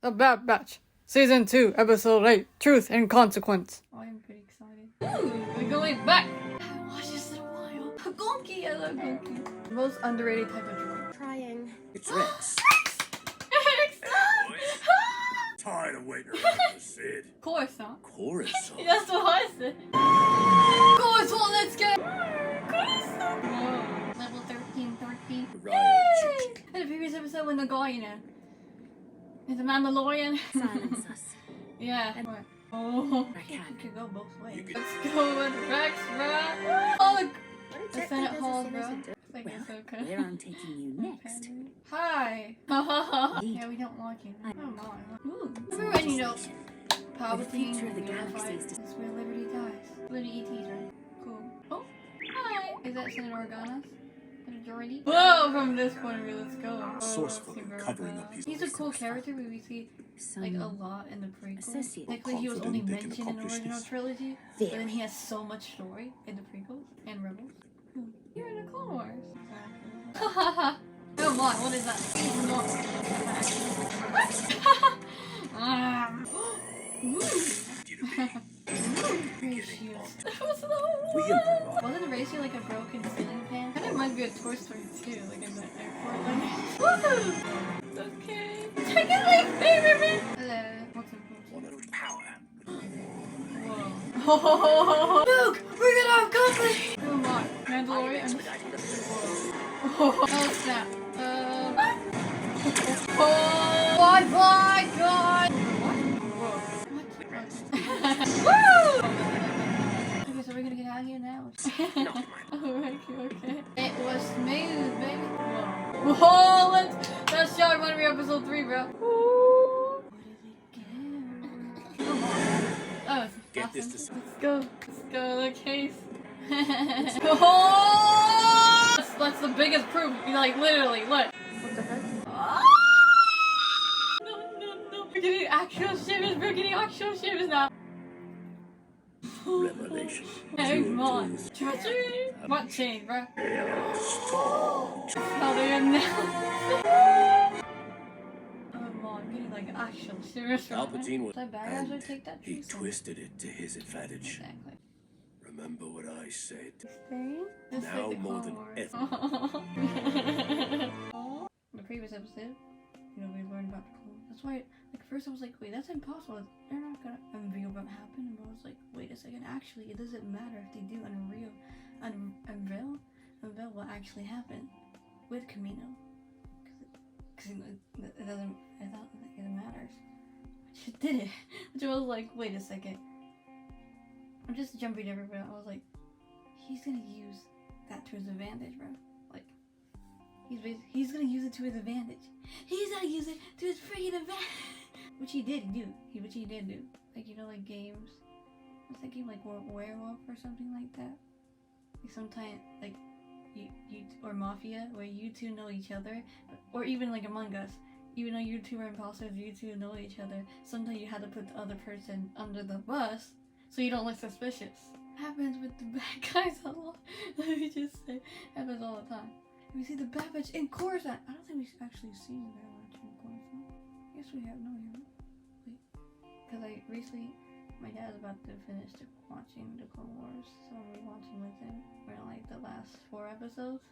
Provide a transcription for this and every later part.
The Bad Batch, Season 2, Episode 8, Truth and Consequence. I am pretty excited. Ooh, we're going back! I haven't watched this in a while. Gonki, I love Gonki. Most underrated type of droid. Trying. It's Rex. Rex! Tired of waiting around for Sid. Coruscant. Coruscant. That's what I said. Coruscant, let's go! Coruscant! Whoa. Level 13. Right. In the previous episode when the guy, you know, is a Mandalorian. Silence us. Yeah. And- Oh, I you can. could go both ways. You could- Let's go with Rex, bruh. Oh, the Senate Hall, bro. Well, Like it's so good. where I'm taking you next. Hi. Yeah, we don't like you. Come on. Ooh. Remember when, you know, Palpatine future of the unified? galaxy is That's where Liberty dies. Liberty ETs, right? Cool. Oh, hi. Is that Senator Organa's? Majority? Whoa, from this point of view, let's go. Sourceful Super covering Organa. up his He's a cool character, but we see like a lot in the prequels. associate. Like he was only Confident they can mentioned in the accomplish original this. trilogy, but Very. then he has so much story in the prequels and Rebels. You're in the Clone Wars. Hahaha. Oh my, what is that? We improvise. Wasn't a racer like a broken ceiling fan? Kind of reminds me of Toy Story 2, like in the airport. Like, woo! Okay. Check out my favorite man! Hello. What's important? One of power. Whoa. Luke! We're gonna have company! Oh my. Mandalorian? Oh snap. Oh my god! What? Woo! Okay, so we're gonna get out of here now. Alright, okay. It was smooth, baby. Whoa. Whoa, that shot reminded me of episode 3, bro. Where did it go? Come on. Oh, it's Get this awesome. to Let's go, the case. Oh! That's the biggest proof. You like literally, look. What the heck? No. We're getting actual shivers. We're getting actual shivers now. Revelation. Hey, Your mon. tools. Treachery? What chain, bro? Storm. How they announce. Oh, mon. I'm getting like actual shivers right now. Palpatine was. Should I badass or And take that he treat? twisted it to his advantage. Exactly. Remember what I said. This Now like the more Clone than Wars. In the previous episode, you know, we learned about the clone. That's why, like, first I was like, wait, that's impossible. They're not gonna unveil what happened. And I was like, wait a second, actually, it doesn't matter if they do unveil what actually happened with Camino. Because it doesn't, I thought it matters. I just did it. Which I was like, wait a second. I'm just jumping everywhere. I was like, he's gonna use that to his advantage, bro. Like, he's gonna use it to his advantage. He's gonna use it to his freaking advantage. Which he did do. Which he did do. Like, you know, like games. What's that game, like Werewolf or something like that? Like sometimes, like, you or Mafia, where you two know each other. Or even like Among Us. Even though you two are imposters, you two know each other. Sometimes you had to put the other person under the bus so you don't look suspicious. Happens with the bad guys a lot. Let me just say, happens all the time. We see the Bad Batch in Coruscant. I don't think we've actually seen the Bad Batch in Coruscant. Yes, we have. No, we haven't. Wait, because I recently, my dad's about to finish watching the Clone Wars, so I'm watching with him. We're in like the last 4 episodes.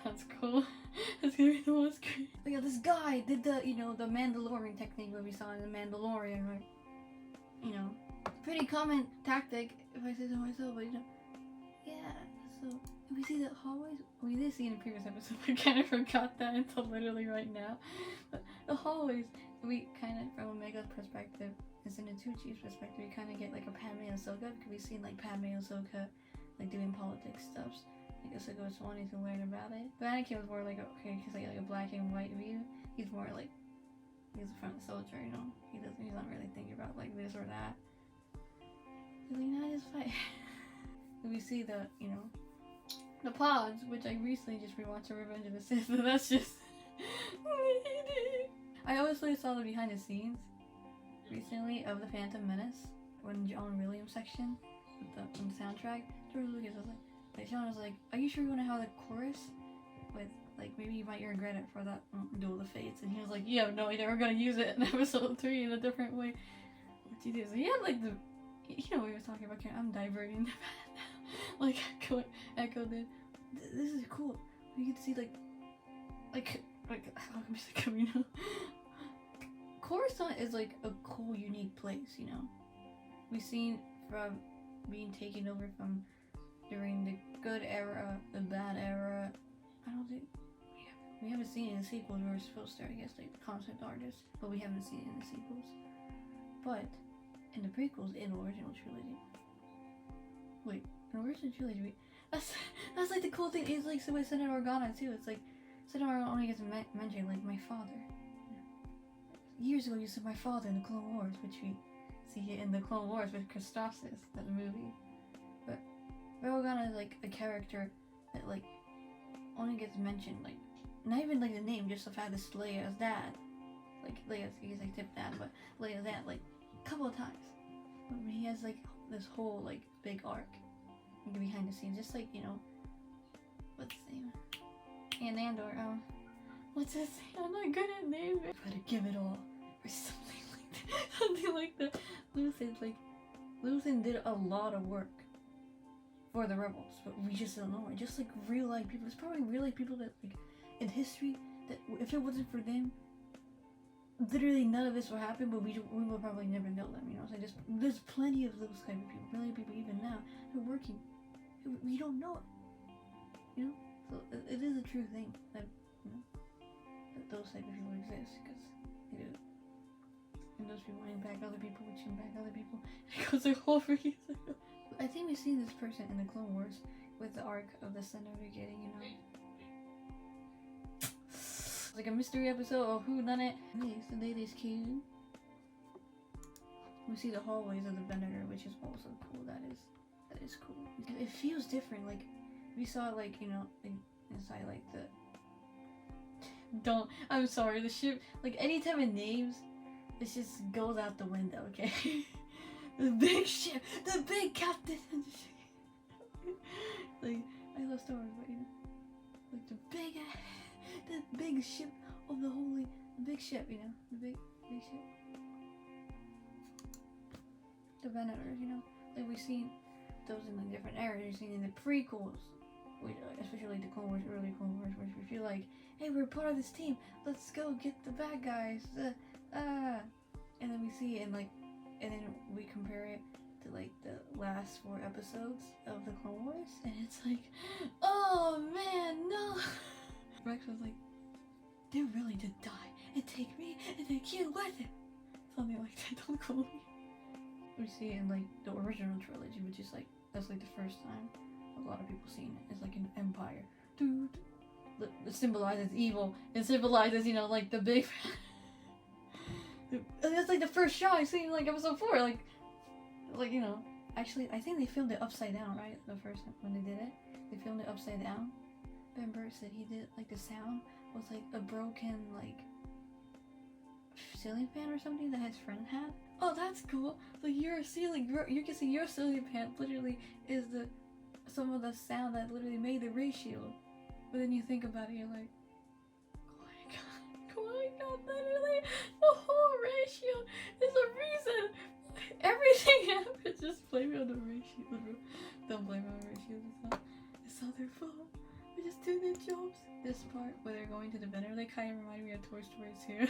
That's cool. That's gonna be the most great. But yeah, this guy did the, you know, the Mandalorian technique that we saw in the Mandalorian, right? You know, pretty common tactic, if I say so myself, but you know, yeah, so, we see the hallways, we did see in the previous episode, I kind of forgot that until literally right now, but the hallways, we kind of, from Omega's perspective, instead of Tucci's perspective, we kind of get like a Padme and Ahsoka, because we've seen like Padme and Ahsoka, like doing politics stuff, like Ahsoka was wanting to learn about it, but Anakin was more like, okay, because like a black and white view, he's more like, he's a front soldier, you know. He's not really thinking about like this or that. He's like, no, just fight. We see the, you know, the pods, which I recently just rewatched Revenge of the Sith, but that's just I honestly saw the behind the scenes recently of the Phantom Menace when John Williams section with the soundtrack. George Lucas was like John was like, are you sure you want to have the chorus with like maybe you might regret it for that Duel of the Fates, and he was like, you have no idea, we're gonna use it in episode 3 in a different way. What you do? So he had like the, you know, we were talking about. I'm diverting the now. Like Echo did. This is cool. You get to see like how can we say Camino? Coruscant is like a cool, unique place. You know, we've seen from being taken over from during the good era, the bad era. I don't think we haven't seen it in the sequels. We were supposed to, I guess, like the concept artists, but we haven't seen it in the sequels. But in the prequels, in the original trilogy. Wait, in the original trilogy, that's like the cool thing. It's like so with Senator Organa too. It's like Senator Organa only gets mentioned like my father. Years ago, you said my father in the Clone Wars, which we see it in the Clone Wars with Christophsis, that movie. But Organa is like a character that like only gets mentioned, like not even like the name, just the fact that Leia's dad, like Leia's, he's like tip dad, but Leia's dad, like a couple of times. But he has like this whole like big arc behind the scenes, just like, you know, what's his name? And Andor, what's his name? I'm not good at names. Try to give it all, or something like that. Something like that. Luthen did a lot of work for the rebels, but we just don't know it. Just like real life people. There's probably real life people that like in history that if it wasn't for them, literally none of this will happen. But we will probably never know them. You know, so there's plenty of those kind of people. Plenty of people even now who are working. We don't know it. You know, so it is a true thing that, you know, that those type of people exist, because they do. And those people impact other people, which impact other people. It goes a whole freaking cycle. I think we've seen this person in the Clone Wars with the arc of the Senator getting, you know, it's like a mystery episode of who done it. The ladies came. We see the hallways of the Venator, which is also cool. That is cool. It feels different. Like we saw, like, you know, like, inside like the. I'm sorry. The ship, like anytime it names, it just goes out the window. Okay. The big ship, the big captain. Like, I love Star Wars, but you know, like the big ship of the big ship, you know, the big ship. The Venators, you know, like we've seen those in the different eras. We've seen in the prequels, especially the Clone Wars, early Clone Wars, where we feel like, hey, we're part of this team. Let's go get the bad guys. And then we see it in like. And then we compare it to like the last 4 episodes of the Clone Wars, and it's like, oh man, no. Rex was like, they really did die, and take me, and take you with it. Something like that, don't call me. We see it in like the original trilogy, which is like, that's like the first time a lot of people seen it. It's like an empire. Dude. It symbolizes evil, it symbolizes, you know, like the big... And that's like the first shot I seen in like episode 4, like you know. Actually, I think they filmed it upside down, right? The first time when they did it, they filmed it upside down. Ben Burtt said he did like the sound was like a broken like ceiling fan or something that his friend had. Oh, that's cool. So your ceiling, you can see your ceiling fan literally is some of the sound that literally made the ray shield. But then you think about it, you're like, oh my god, literally the whole ratio is a reason everything happens. Just blame it on the ratio, bro. Don't blame it on the ratio. It's not their fault. They just do their jobs. This part where they're going to the Venator, they kind of remind me of Toy Story 2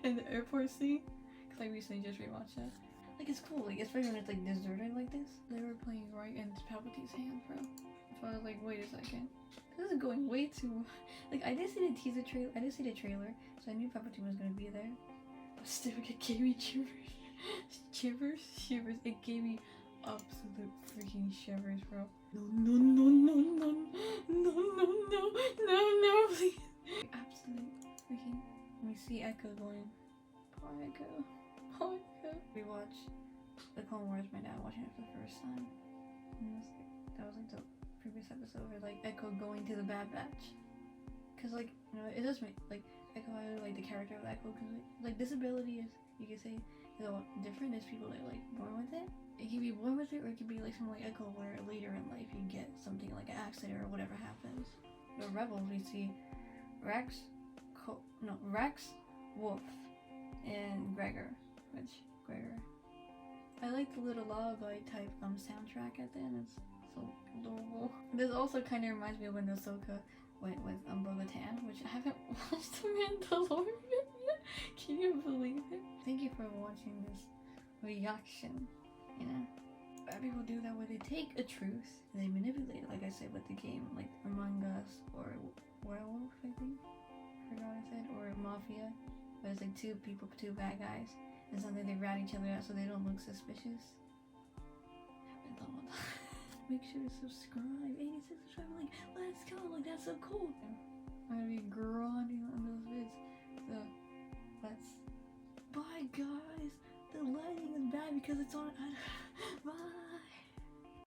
in the airport scene, because I recently just rewatched that. Like, it's cool, like especially when it's like deserted like this. They were playing right into Palpatine's hand, bro. So I was like, wait a second. This is going way too... Like, I didn't see the teaser trailer. I didn't see the trailer, so I knew Palpatine was gonna be there. But still, it gave me shivers. Shivers. It gave me absolute freaking shivers, bro. No, please. Absolute freaking... We see Echo going, poor Echo. We watched the Clone Wars, my dad watching it for the first time. And that was like the previous episode where like Echo going to the Bad Batch, cause like, you know, it does make like Echo, I really like the character of Echo, cause like disability is, you can say, is a lot different. There's people that are like born with it. It can be born with it, or it could be like something like Echo, where later in life you get something like an accident or whatever happens. The Rebels, we see Rex, Wolf, and Gregor. I like the little lullaby type soundtrack at the end. It's so adorable. This also kind of reminds me of when Ahsoka went with Bo-Katan, which I haven't watched The Mandalorian yet. Can you believe it? Thank you for watching this reaction. You know, bad people do that where they take a truth and they manipulate it, like I said with the game, like Among Us or Werewolf, I think. Forgot what I said, or Mafia. But it's like two people, two bad guys. And sometimes they rat each other out so they don't look suspicious. Make sure to subscribe. 86 subscribers. Like, let's go. Like, that's so cool. I'm gonna be grinding on those vids. So, let's. Bye, guys. The lighting is bad because it's on. Bye.